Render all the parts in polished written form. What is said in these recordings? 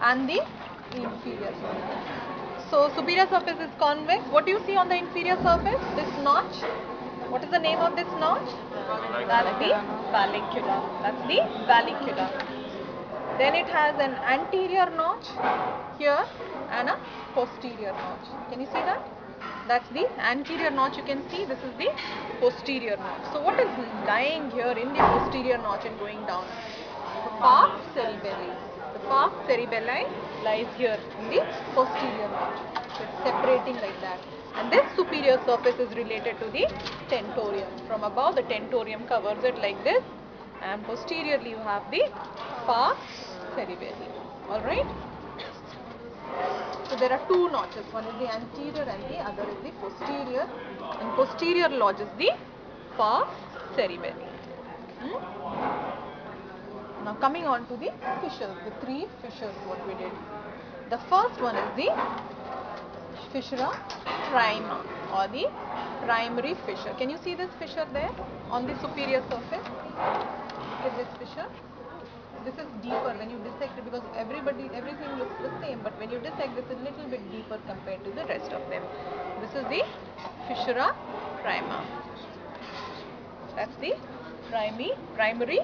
and the inferior surface. So superior surface is convex. What do you see on the inferior surface? This notch. What is the name of this notch? That's the vallicula. That's the vallicula. Then it has an anterior notch here and a posterior notch. Can you see that? That's the anterior notch you can see. This is the posterior notch. So what is lying here in the posterior notch and going down? The pars cerebelli. The pars cerebelli lies here in the posterior notch. So it's separating like that. And this superior surface is related to the tentorium. From above, the tentorium covers it like this, and posteriorly you have the pars cerebelli. Alright? So there are two notches. One is the anterior and the other is the posterior. And posterior lodges the pars cerebelli. Now coming on to the fissures, the three fissures what we did. The first one is the fissura prima or the primary fissure. Can you see this fissure there on the superior surface? Look at this fissure. This is deeper when you dissect it, because everything looks the same, but when you dissect this is a little bit deeper compared to the rest of them. This is the fissura prima. That's the primary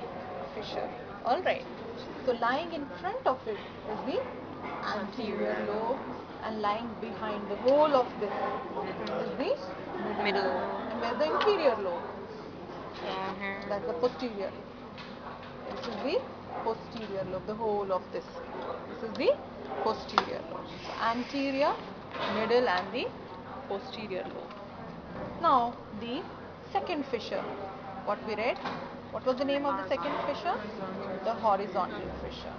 fissure. Alright. So lying in front of it is the anterior lobe, and lying behind the whole of this is the middle. And where's the inferior lobe? That's the posterior. This is the posterior lobe, the whole of this. This is the posterior lobe. So anterior, middle and the posterior lobe. Now the second fissure, what we read. What was the name of the second fissure? The horizontal fissure.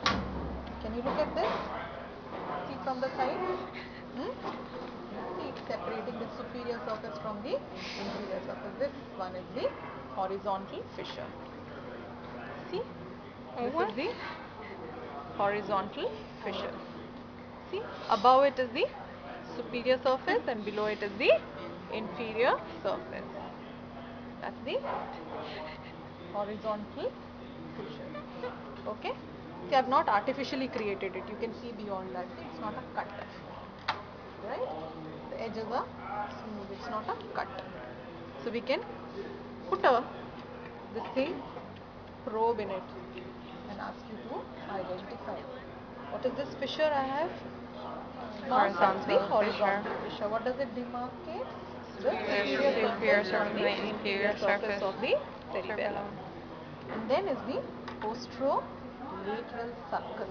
Can you look at this? See from the side? See, it's separating the superior surface from the inferior surface. This one is the horizontal fissure. See? This is the horizontal fissure. See? Above it is the superior surface and below it is the inferior surface. That's the horizontal fissure. Okay? See, I have not artificially created it. You can see beyond that. See, it's not a cut. Right? The edges are smooth. It's not a cut. So we can put this thing, probe in it, and ask you to identify. What is this fissure I have? Horizontal fissure. What does it demarcate? The superior surface and the inferior surface of the cerebellum. And then is the posterolateral sulcus.